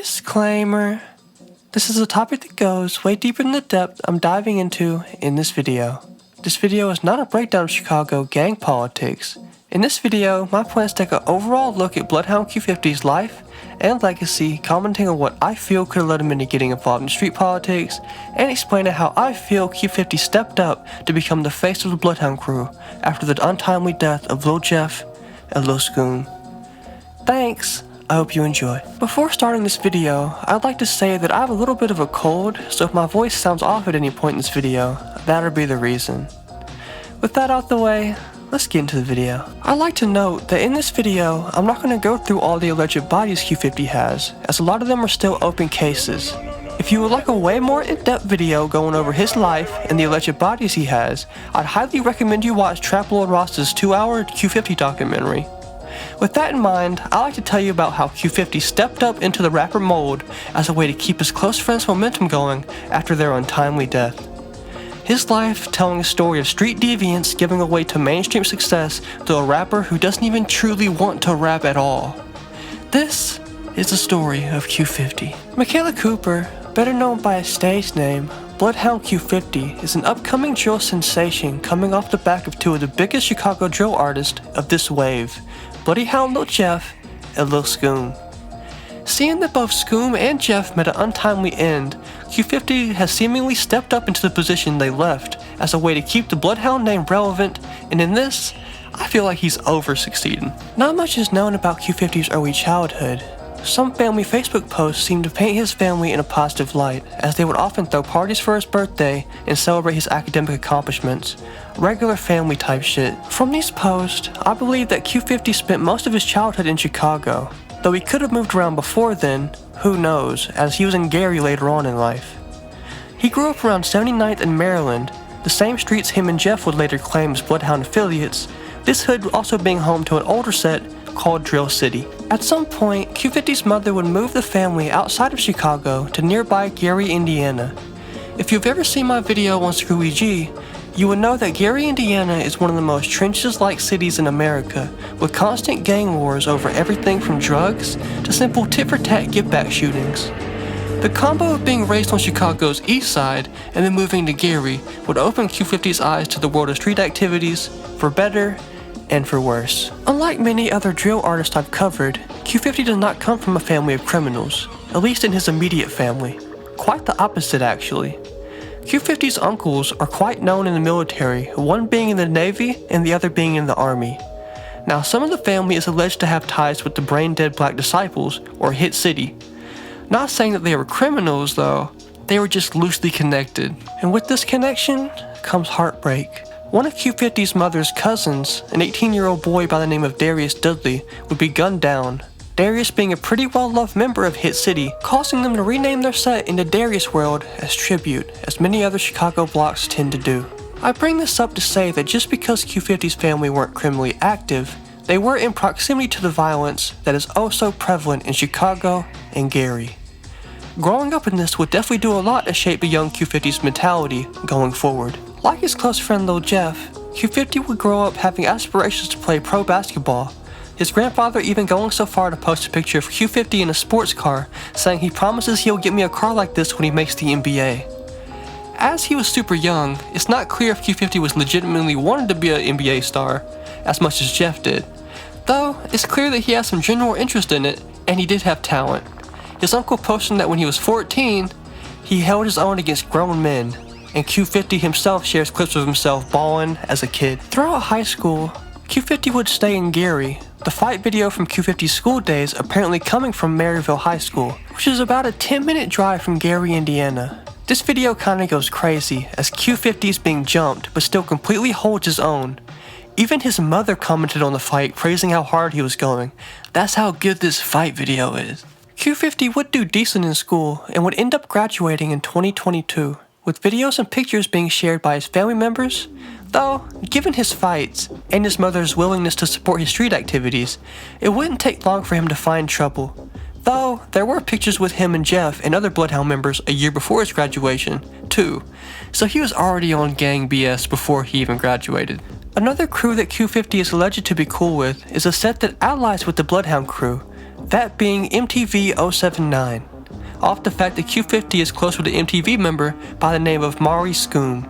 Disclaimer. This is a topic that goes way deeper than the depth I'm diving into in this video. This video is not a breakdown of Chicago gang politics. In this video, my plan is to take an overall look at Bloodhound Q50's life and legacy, commenting on what I feel could have led him into getting involved in street politics, and explaining how I feel Q50 stepped up to become the face of the Bloodhound crew after the untimely death of Lil Jeff and Lil Scoom. Thanks! I hope you enjoy. Before starting this video, I'd like to say that I have a little bit of a cold, so if my voice sounds off at any point in this video, that'll be the reason. With that out the way, let's get into the video. I'd like to note that in this video, I'm not going to go through all the alleged bodies Q50 has, as a lot of them are still open cases. If you would like a way more in-depth video going over his life and the alleged bodies he has, I'd highly recommend you watch Trap Lord Ross's 2-hour Q50 documentary. With that in mind, I'd like to tell you about how Q50 stepped up into the rapper mold as a way to keep his close friends' momentum going after their untimely death. His life telling a story of street deviance giving away to mainstream success to a rapper who doesn't even truly want to rap at all. This is the story of Q50. Michaela Cooper, better known by his stage name, Bloodhound Q50, is an upcoming drill sensation coming off the back of two of the biggest Chicago drill artists of this wave, Bloodhound Lil Jeff and Lil Scoom. Seeing that both Scoom and Jeff met an untimely end, Q50 has seemingly stepped up into the position they left as a way to keep the Bloodhound name relevant, and in this, I feel like he's over-succeeding. Not much is known about Q50's early childhood. Some family Facebook posts seem to paint his family in a positive light, as they would often throw parties for his birthday and celebrate his academic accomplishments. Regular family type shit. From these posts, I believe that Q50 spent most of his childhood in Chicago. Though he could have moved around before then, who knows, as he was in Gary later on in life. He grew up around 79th and Maryland, the same streets him and Jeff would later claim as Bloodhound affiliates, this hood also being home to an older set called Drill City. At some point, Q50's mother would move the family outside of Chicago to nearby Gary, Indiana. If you've ever seen my video on Screwy G, you would know that Gary, Indiana is one of the most trenches-like cities in America, with constant gang wars over everything from drugs to simple tit-for-tat give-back shootings. The combo of being raised on Chicago's east side and then moving to Gary would open Q50's eyes to the world of street activities, for better and for worse. Unlike many other drill artists I've covered, Q50 does not come from a family of criminals, at least in his immediate family. Quite the opposite, actually. Q50's uncles are quite known in the military, one being in the Navy and the other being in the Army. Now, some of the family is alleged to have ties with the brain-dead Black Disciples, or Hit City. Not saying that they were criminals, though, they were just loosely connected. And with this connection comes heartbreak. One of Q50's mother's cousins, an 18-year-old boy by the name of Darius Dudley, would be gunned down. Darius being a pretty well-loved member of Hit City, causing them to rename their set into Darius World as tribute, as many other Chicago blocks tend to do. I bring this up to say that just because Q50's family weren't criminally active, they were in proximity to the violence that is oh so prevalent in Chicago and Gary. Growing up in this would definitely do a lot to shape the young Q50's mentality going forward. Like his close friend Lil Jeff, Q50 would grow up having aspirations to play pro basketball, his grandfather even going so far to post a picture of Q50 in a sports car, saying he promises he'll get me a car like this when he makes the NBA. As he was super young, it's not clear if Q50 was legitimately wanted to be an NBA star, as much as Jeff did. Though, it's clear that he has some general interest in it, and he did have talent. His uncle posted that when he was 14, he held his own against grown men, and Q50 himself shares clips of himself balling as a kid. Throughout high school, Q50 would stay in Gary, the fight video from Q50's school days apparently coming from Maryville High School, which is about a 10-minute drive from Gary, Indiana. This video kinda goes crazy, as Q50 is being jumped, but still completely holds his own. Even his mother commented on the fight, praising how hard he was going. That's how good this fight video is. Q50 would do decent in school, and would end up graduating in 2022, with videos and pictures being shared by his family members. Though, given his fights, and his mother's willingness to support his street activities, it wouldn't take long for him to find trouble. Though, there were pictures with him and Jeff and other Bloodhound members a year before his graduation, too, so he was already on gang BS before he even graduated. Another crew that Q50 is alleged to be cool with is a set that allies with the Bloodhound crew, that being MTV 079. off the fact that Q50 is close with an MTV member by the name of Mari Scoom,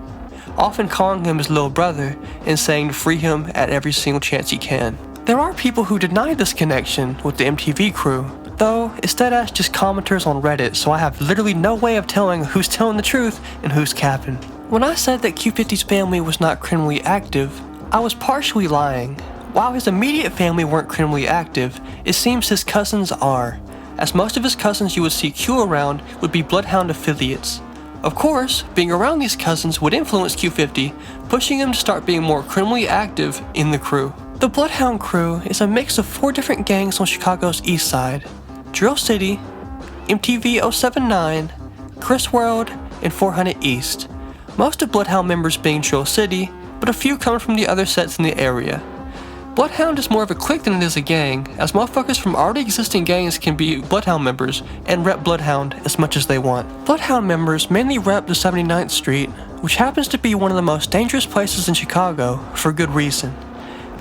often calling him his little brother and saying to free him at every single chance he can. There are people who deny this connection with the MTV crew, though it's dead ass just commenters on Reddit, so I have literally no way of telling who's telling the truth and who's capping. When I said that Q50's family was not criminally active, I was partially lying. While his immediate family weren't criminally active, it seems his cousins are, as most of his cousins you would see Q around would be Bloodhound affiliates. Of course, being around these cousins would influence Q50, pushing him to start being more criminally active in the crew. The Bloodhound crew is a mix of 4 different gangs on Chicago's east side: Drill City, MTV 079, Chris World, and 400 East. Most of Bloodhound members being Drill City, but a few coming from the other sets in the area. Bloodhound is more of a clique than it is a gang, as motherfuckers from already existing gangs can be Bloodhound members and rep Bloodhound as much as they want. Bloodhound members mainly rep the 79th Street, which happens to be one of the most dangerous places in Chicago, for good reason.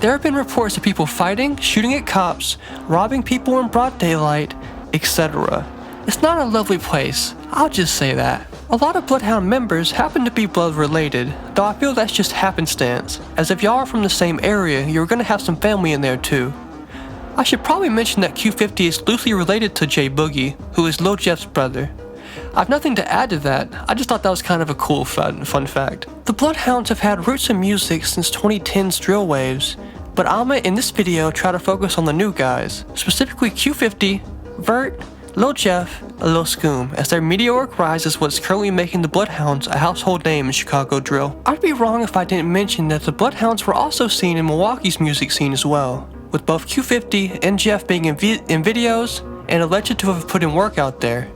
There have been reports of people fighting, shooting at cops, robbing people in broad daylight, etc. It's not a lovely place, I'll just say that. A lot of Bloodhound members happen to be blood related, though I feel that's just happenstance, as if y'all are from the same area, you're gonna have some family in there too. I should probably mention that Q50 is loosely related to J Boogie, who is Lil Jeff's brother. I've nothing to add to that, I just thought that was kind of a cool fun fact. The Bloodhounds have had roots in music since 2010's drill waves, but I'ma in this video try to focus on the new guys, specifically Q50, Vert, Lil Jeff, and Lil Scoom, as their meteoric rise is what's currently making the Bloodhounds a household name in Chicago drill. I'd be wrong if I didn't mention that the Bloodhounds were also seen in Milwaukee's music scene as well, with both Q50 and Jeff being in videos and alleged to have put in work out there.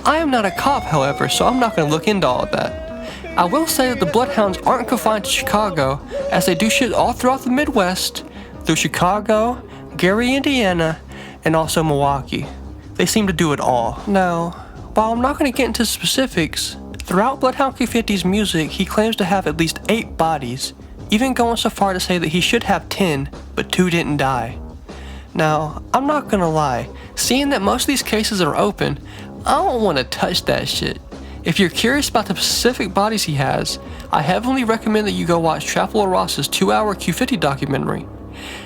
I am not a cop, however, so I'm not going to look into all of that. I will say that the Bloodhounds aren't confined to Chicago, as they do shit all throughout the Midwest, through Chicago, Gary, Indiana, and also Milwaukee. They seem to do it all. Now, while I'm not going to get into specifics, throughout Bloodhound Q50's music, he claims to have at least 8 bodies, even going so far to say that he should have 10, but 2 didn't die. Now, I'm not gonna lie, seeing that most of these cases are open, I don't want to touch that shit. If you're curious about the specific bodies he has, I heavily recommend that you go watch Trapple Ross's 2-hour Q50 documentary.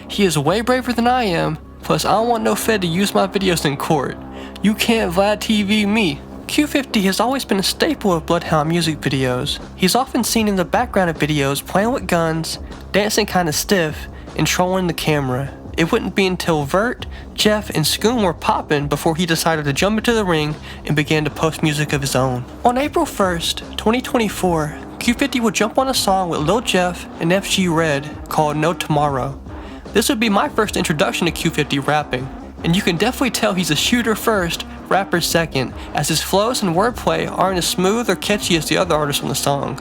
He is way braver than I am, plus I don't want no Fed to use my videos in court. You can't Vlad TV me. Q50 has always been a staple of Bloodhound music videos. He's often seen in the background of videos playing with guns, dancing kinda stiff, and trolling the camera. It wouldn't be until Vert, Jeff, and Scoom were poppin' before he decided to jump into the ring and began to post music of his own. On April 1st, 2024, Q50 would jump on a song with Lil Jeff and FG Red called No Tomorrow. This would be my first introduction to Q50 rapping, and you can definitely tell he's a shooter first, rapper second, as his flows and wordplay aren't as smooth or catchy as the other artists on the song.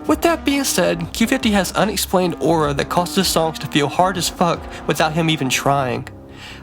With that being said, Q50 has unexplained aura that causes his songs to feel hard as fuck without him even trying.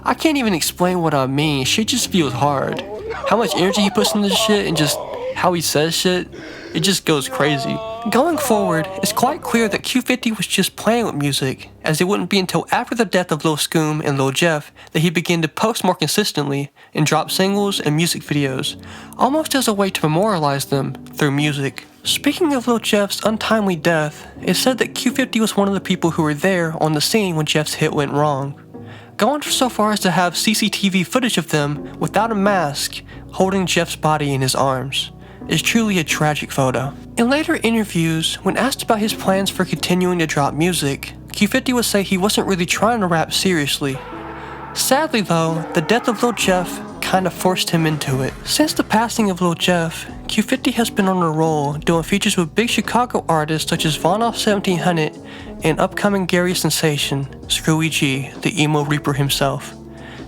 I can't even explain what I mean, shit just feels hard. How much energy he puts into this shit and just how he says shit, it just goes crazy. Going forward, it's quite clear that Q50 was just playing with music, as it wouldn't be until after the death of Lil Scoom and Lil Jeff that he began to post more consistently and drop singles and music videos, almost as a way to memorialize them through music. Speaking of Lil Jeff's untimely death, it's said that Q50 was one of the people who were there on the scene when Jeff's hit went wrong, going so far as to have CCTV footage of them without a mask holding Jeff's body in his arms. Is truly a tragic photo. In later interviews, when asked about his plans for continuing to drop music, Q50 would say he wasn't really trying to rap seriously. Sadly though, the death of Lil Jeff kinda forced him into it. Since the passing of Lil Jeff, Q50 has been on a roll doing features with big Chicago artists such as Von Off 1700 and upcoming Gary sensation, Screwy G, the emo reaper himself,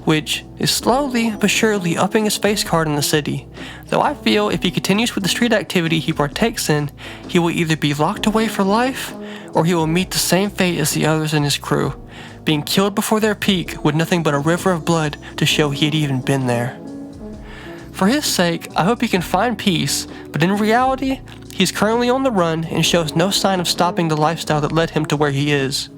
which is slowly but surely upping his face card in the city, though I feel if he continues with the street activity he partakes in, he will either be locked away for life, or he will meet the same fate as the others in his crew, being killed before their peak with nothing but a river of blood to show he had even been there. For his sake, I hope he can find peace, but in reality, he's currently on the run and shows no sign of stopping the lifestyle that led him to where he is.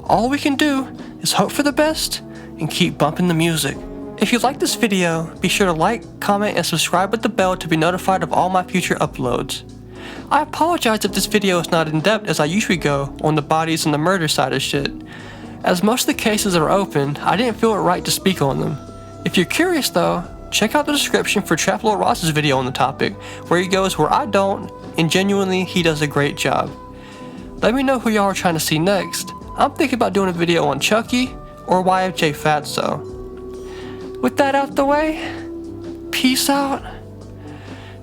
All we can do is hope for the best and keep bumping the music. If you like this video, be sure to like, comment, and subscribe with the bell to be notified of all my future uploads. I apologize if this video is not in depth as I usually go on the bodies and the murder side of shit. As most of the cases are open, I didn't feel it right to speak on them. If you're curious though, check out the description for Trap Lord Ross's video on the topic, where he goes where I don't, and genuinely he does a great job. Let me know who y'all are trying to see next. I'm thinking about doing a video on Chucky or YFJ Fatso. With that out the way, peace out,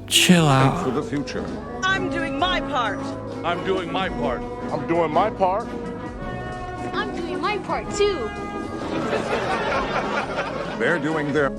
chill out. For the future. I'm doing my part. I'm doing my part. I'm doing my part. I'm doing my part too. They're doing their